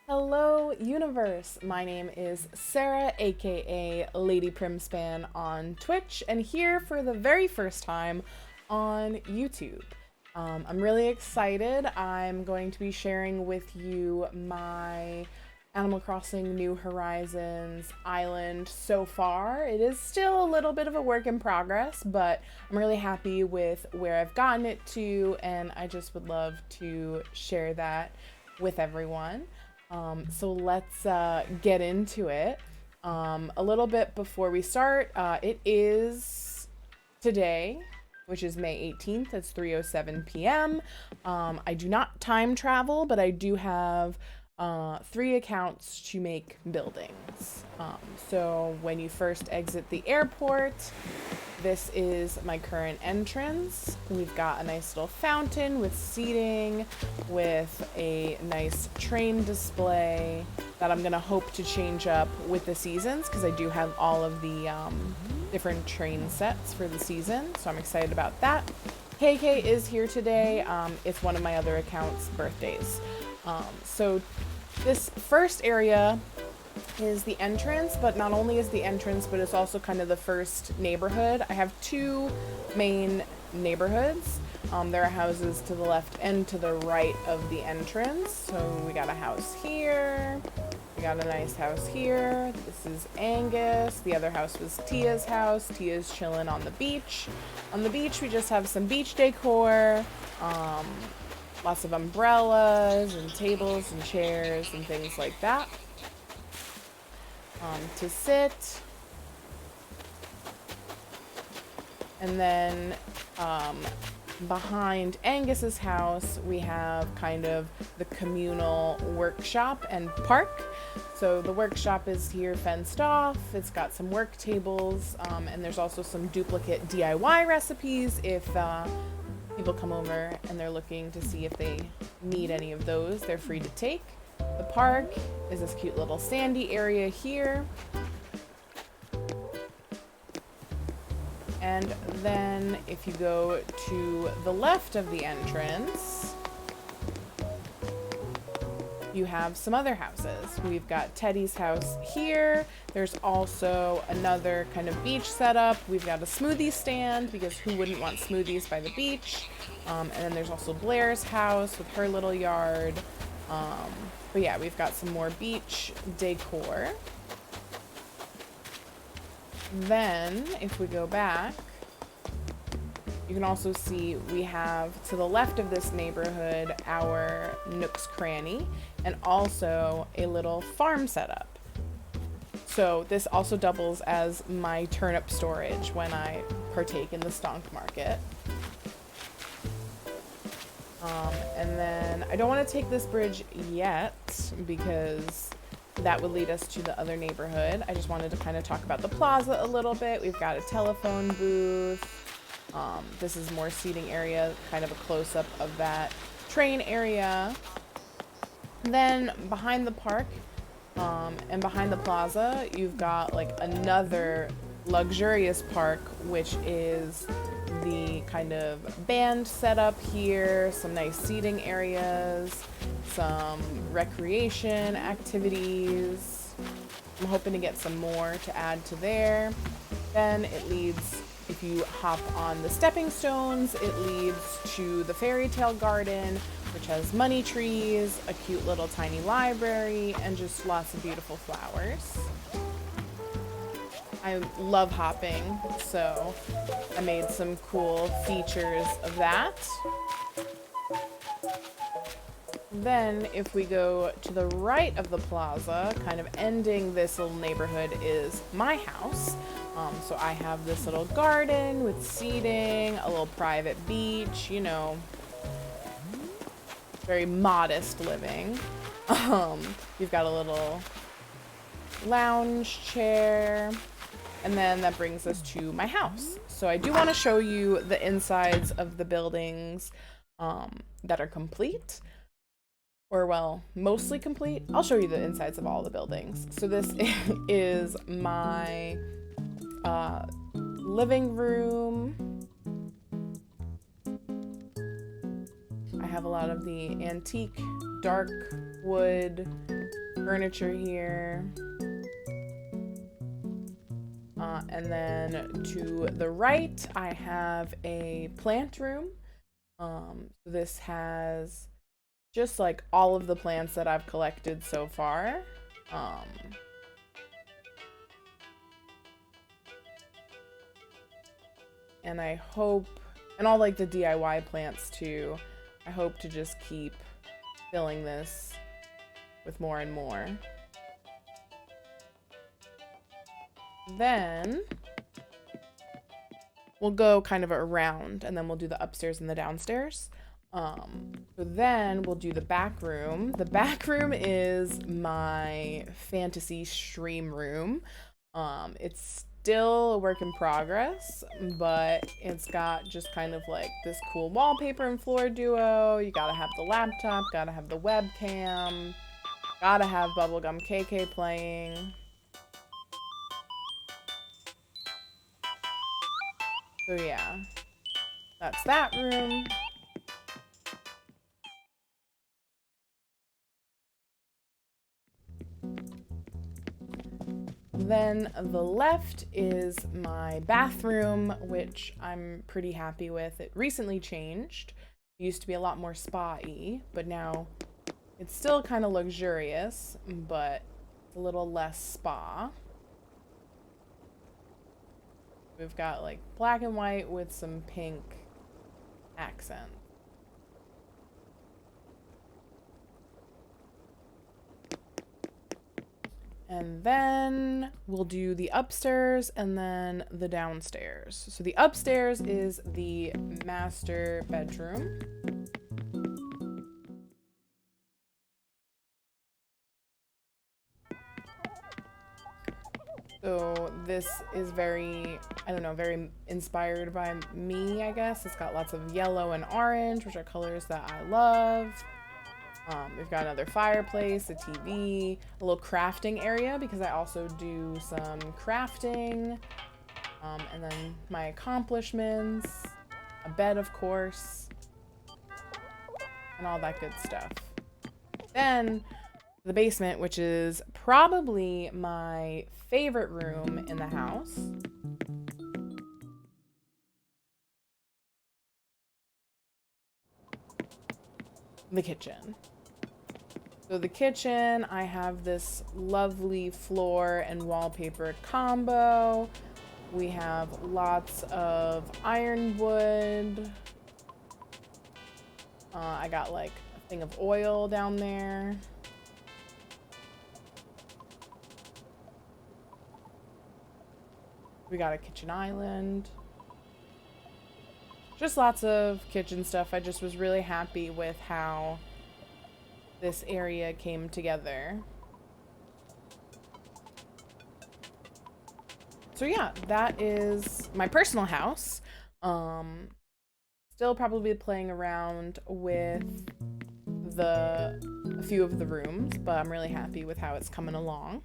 Hello, universe. My name is Sarah, aka Lady Primspan on Twitch, and here for the very first time on YouTube. I'm really excited. I'm going to be sharing with you my Animal Crossing New Horizons island so far. It is still a little bit of a work in progress, but I'm really happy with where I've gotten it to, and I just would love to share that with everyone. So let's get into it. A little bit before we start, it is today, which is May 18th. It's 3:07 p.m. I do not time travel, but I do have three accounts to make buildings. So when you first exit the airport, this is my current entrance. We've got a nice little fountain with seating, with a nice train display that I'm gonna hope to change up with the seasons because I do have all of the different train sets for the season. So I'm excited about that. KK is here today. It's one of my other accounts' birthdays. So this first area is the entrance, but not only is the entrance, but it's also kind of the first neighborhood. I have two main neighborhoods. There are houses to the left and to the right of the entrance. So we got a house here. We got a nice house here. This is Angus. The other house was Tia's house. Tia's chilling on the beach. On the beach, we just have some beach decor. Lots of umbrellas and tables and chairs and things like that. To sit. And then behind Angus's house, we have kind of the communal workshop and park. So the workshop is here fenced off. It's got some work tables, and there's also some duplicate DIY recipes if people come over and they're looking to see if they need any of those. They're free to take. The park is this cute little sandy area here. And then if you go to the left of the entrance, you have some other houses. We've got Teddy's house here. There's also another kind of beach setup. We've got a smoothie stand because who wouldn't want smoothies by the beach? And then there's also Blair's house with her little yard. But yeah, we've got some more beach decor. Then, if we go back, you can also see we have to the left of this neighborhood our Nook's Cranny and also a little farm setup. So this also doubles as my turnip storage when I partake in the stonk market. And then I don't want to take this bridge yet because that would lead us to the other neighborhood. I just wanted to kind of talk about the plaza a little bit. We've got a telephone booth. This is more seating area, kind of a close-up of that train area. Then behind the park and behind the plaza, you've got like another luxurious park, which is the kind of band setup here, some nice seating areas, some recreation activities. I'm hoping to get some more to add to there. Then it leads, if you hop on the stepping stones, it leads to the fairy tale garden, which has money trees, a cute little tiny library, and just lots of beautiful flowers. I love hopping, so I made some cool features of that. Then if we go to the right of the plaza, kind of ending this little neighborhood, is my house. So I have this little garden with seating, a little private beach, you know, very modest living. You've got a little lounge chair. And then that brings us to my house. So I do want to show you the insides of the buildings that are complete. Or well, mostly complete. I'll show you the insides of all the buildings. So this is my living room. I have a lot of the antique dark wood furniture here. And then to the right, I have a plant room. This has just like all of the plants that I've collected so far. And I hope, and all like the DIY plants too, I hope to just keep filling this with more and more. Then we'll go kind of around and then we'll do the upstairs and the downstairs. So then we'll do the back room. The back room is my fantasy stream room. It's still a work in progress, but it's got just kind of like this cool wallpaper and floor duo. You gotta have the laptop, gotta have the webcam, gotta have Bubblegum KK playing. So yeah, that's that room. Then the left is my bathroom, which I'm pretty happy with. It recently changed. It used to be a lot more spa-y, but now it's still kind of luxurious, but a little less spa. We've got like black and white with some pink accent. And then we'll do the upstairs and then the downstairs. So the upstairs is the master bedroom. So this is very, I don't know, very inspired by me, I guess. It's got lots of yellow and orange, which are colors that I love. We've got another fireplace, a TV, a little crafting area because I also do some crafting. And then my accomplishments, a bed, of course, and all that good stuff. Then the basement, which is probably my favorite room in the house. The kitchen. So the kitchen, I have this lovely floor and wallpaper combo. We have lots of ironwood. I got like a thing of oil down there. We got a kitchen island. Just lots of kitchen stuff. I just was really happy with how this area came together. So yeah, that is my personal house. Still probably playing around with a few of the rooms, but I'm really happy with how it's coming along.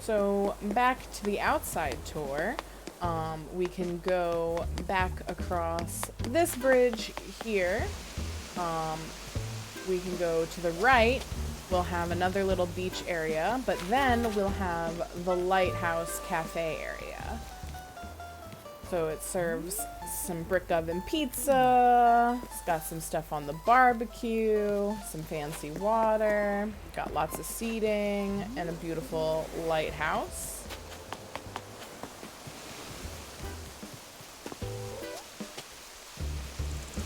So back to the outside tour. We can go back across this bridge here. We can go to the right. We'll have another little beach area, but then we'll have the Lighthouse Cafe area. So it serves some brick oven pizza. It's got some stuff on the barbecue, some fancy water, got lots of seating, and a beautiful lighthouse.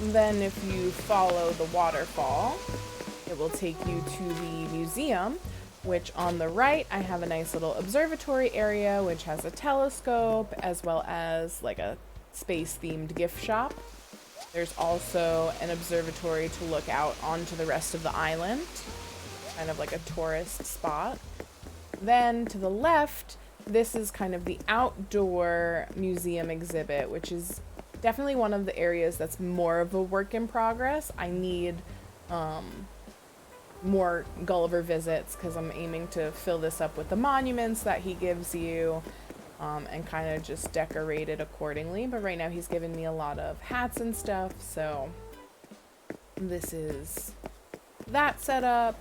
Then if you follow the waterfall, it will take you to the museum, which on the right, I have a nice little observatory area, which has a telescope, as well as like a space-themed gift shop. There's also an observatory to look out onto the rest of the island, kind of like a tourist spot. Then to the left, this is kind of the outdoor museum exhibit, which is definitely one of the areas that's more of a work in progress. I need more Gulliver visits because I'm aiming to fill this up with the monuments that he gives you and kind of just decorate it accordingly. But right now he's given me a lot of hats and stuff, so this is that setup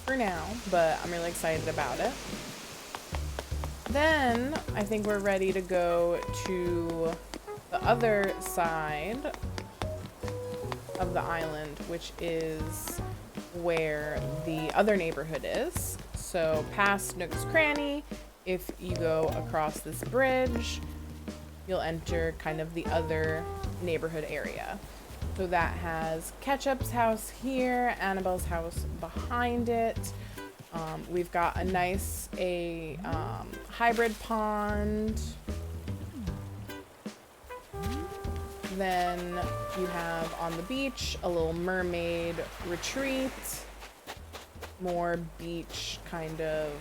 for now, but I'm really excited about it. Then I think we're ready to go to the other side of the island, which is where the other neighborhood is. So past Nook's Cranny, if you go across this bridge, you'll enter kind of the other neighborhood area. So that has Ketchup's house here, Annabelle's house behind it. We've got a nice hybrid pond. Then you have on the beach a little mermaid retreat. More beach kind of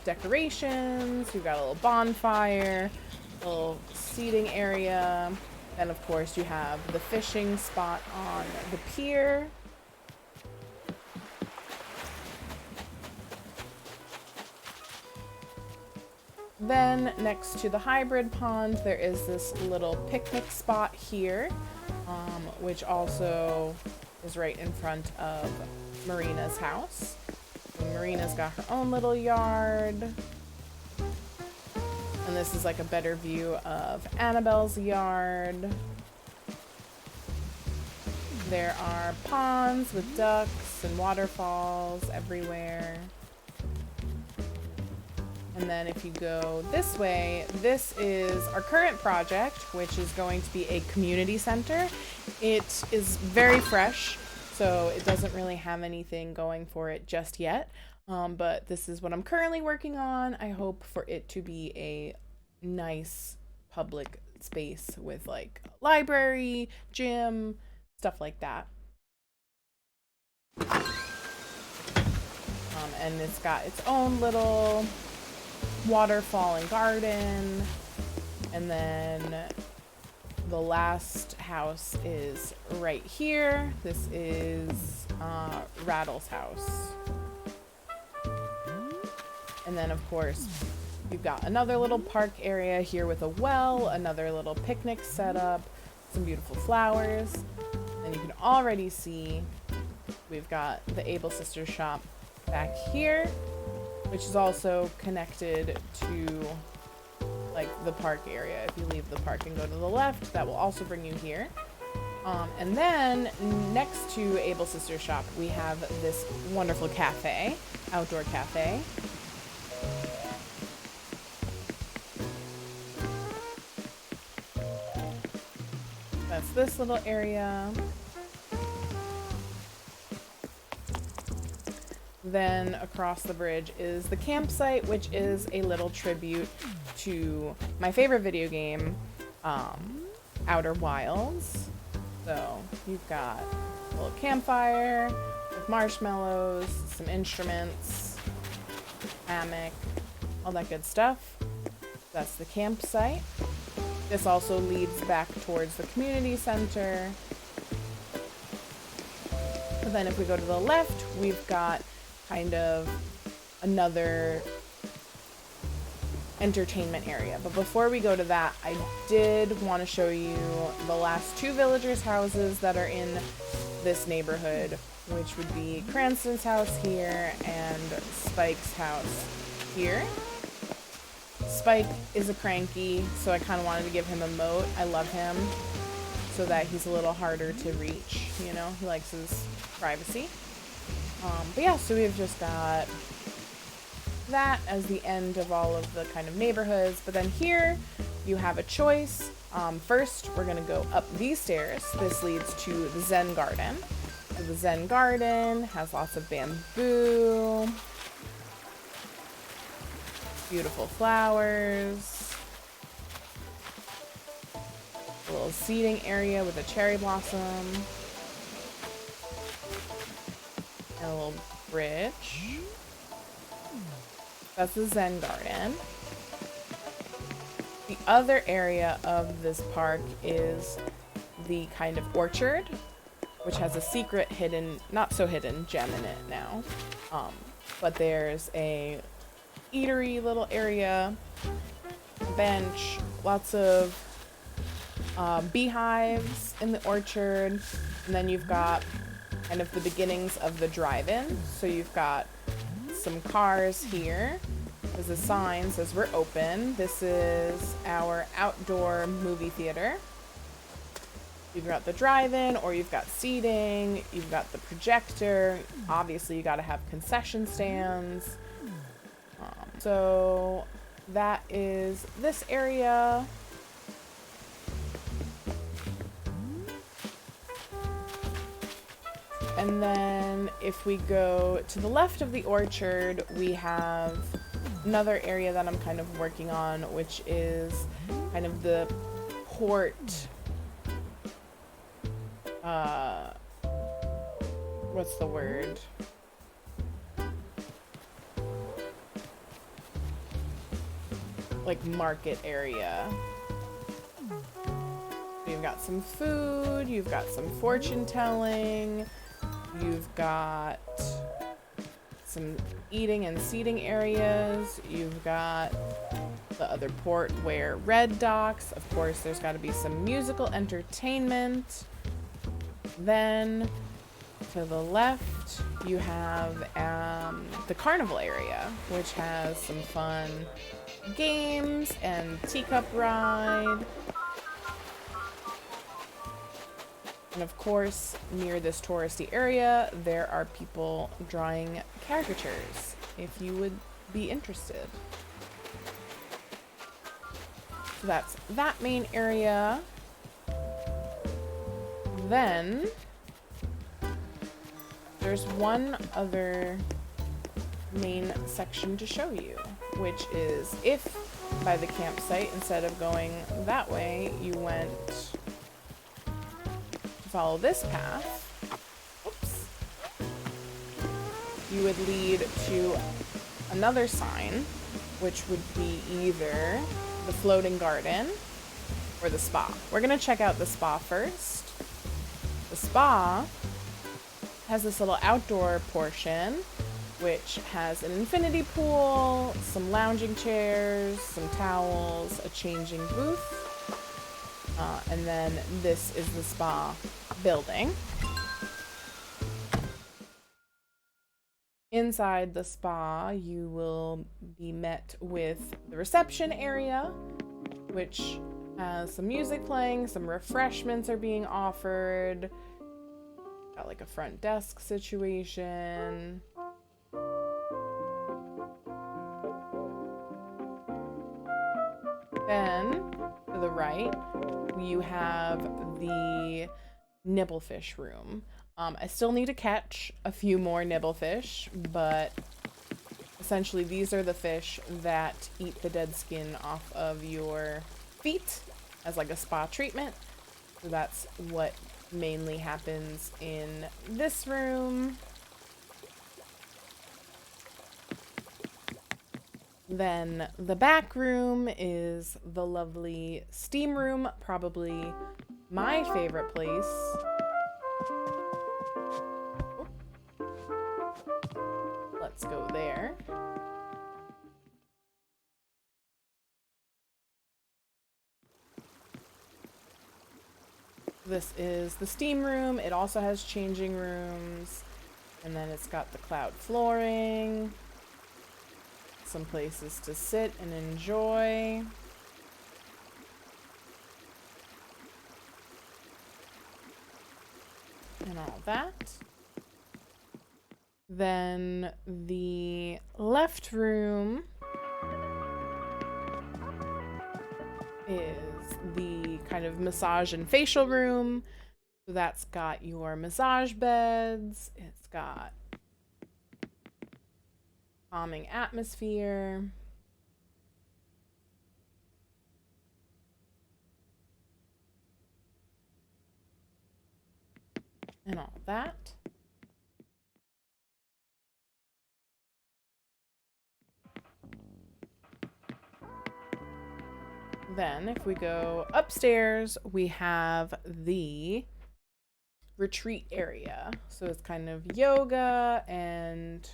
decorations. You've got a little bonfire, a little seating area. Then of course you have the fishing spot on the pier. Then next to the hybrid pond, there is this little picnic spot here, which also is right in front of Marina's house. And Marina's got her own little yard. And this is like a better view of Annabelle's yard. There are ponds with ducks and waterfalls everywhere. And then if you go this way, this is our current project, which is going to be a community center. It is very fresh, so it doesn't really have anything going for it just yet. But this is what I'm currently working on. I hope for it to be a nice public space with like library, gym, stuff like that. And it's got its own little waterfall and garden. And then the last house is right here. This is Rattle's house. And then of course you've got another little park area here with a well, another little picnic setup, some beautiful flowers. And you can already see we've got the Able Sisters shop back here, which is also connected to like the park area. If you leave the park and go to the left, that will also bring you here. And then next to Able Sisters shop, we have this wonderful cafe, outdoor cafe. That's this little area. Then across the bridge is the campsite, which is a little tribute to my favorite video game, Outer Wilds. So you've got a little campfire with marshmallows, some instruments, hammock, all that good stuff. That's the campsite. This also leads back towards the community center. And then if we go to the left, we've got kind of another entertainment area. But before we go to that, I did want to show you the last two villagers' houses that are in this neighborhood, which would be Cranston's house here and Spike's house here. Spike is a cranky, so I kind of wanted to give him a moat. I love him so that he's a little harder to reach, you know, he likes his privacy. But yeah, so we've just got that as the end of all of the kind of neighborhoods. But then here you have a choice. First, we're gonna go up these stairs. This leads to the Zen Garden. So the Zen Garden has lots of bamboo, beautiful flowers, a little seating area with a cherry blossom, and a little bridge. That's the Zen Garden. The other area of this park is the kind of orchard, which has a secret hidden, not so hidden, gem in it now. but there's a eatery little area, bench, lots of beehives in the orchard, and then you've got kind of the beginnings of the drive-in. So you've got some cars here. There's a sign says we're open. This is our outdoor movie theater. You've got the drive-in, or you've got seating, you've got the projector. Obviously you got to have concession stands. So that is this area. And then if we go to the left of the orchard, we have another area that I'm kind of working on, which is kind of the port, what's the word? Like market area. You've got some food, you've got some fortune telling, you've got some eating and seating areas, you've got the other port where Red docks. Of course, there's got to be some musical entertainment. Then to the left, you have the carnival area, which has some fun games and teacup ride. And of course, near this touristy area, there are people drawing caricatures, if you would be interested. So that's that main area. Then there's one other main section to show you, which is if by the campsite, instead of going that way, you went to follow this path, oops, you would lead to another sign, which would be either the floating garden or the spa. We're gonna check out the spa first. The spa has this little outdoor portion, which has an infinity pool, some lounging chairs, some towels, a changing booth, and then this is the spa building. Inside the spa, you will be met with the reception area, which has some music playing, some refreshments are being offered. Got like a front desk situation. Then, to the right, you have the nibblefish room. I still need to catch a few more nibblefish, but essentially these are the fish that eat the dead skin off of your feet as like a spa treatment. So that's what mainly happens in this room. Then the back room is the lovely steam room, probably my favorite place. Let's go there. This is the steam room. It also has changing rooms, and then it's got the cloud flooring, some places to sit and enjoy. And all that. Then the left room is the kind of massage and facial room. So that's got your massage beds. It's got calming atmosphere. And all that. Then if we go upstairs, we have the retreat area. So it's kind of yoga and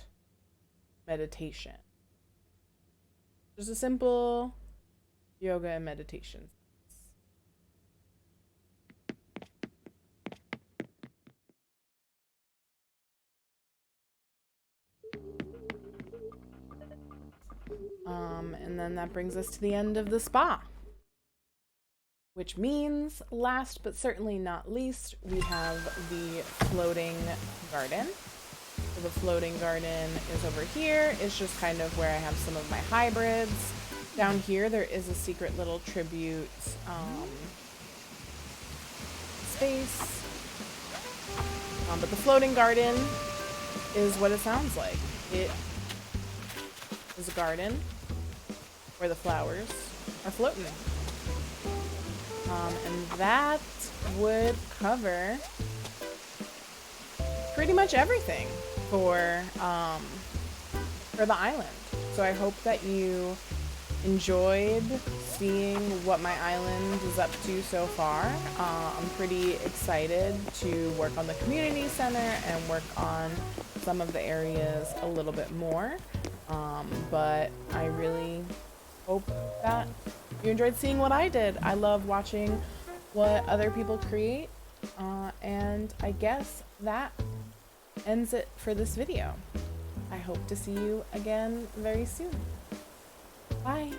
meditation. Just a simple yoga and meditation. And then that brings us to the end of the spa. Which means, last but certainly not least, we have the floating garden. So the floating garden is over here. It's just kind of where I have some of my hybrids. Down here, there is a secret little tribute space. But the floating garden is what it sounds like. It is a garden where the flowers are floating. And that would cover pretty much everything for the island. So I hope that you enjoyed seeing what my island is up to so far. I'm pretty excited to work on the community center and work on some of the areas a little bit more. But I really hope that you enjoyed seeing what I did. I love watching what other people create. And I guess that ends it for this video. I hope to see you again very soon. Bye.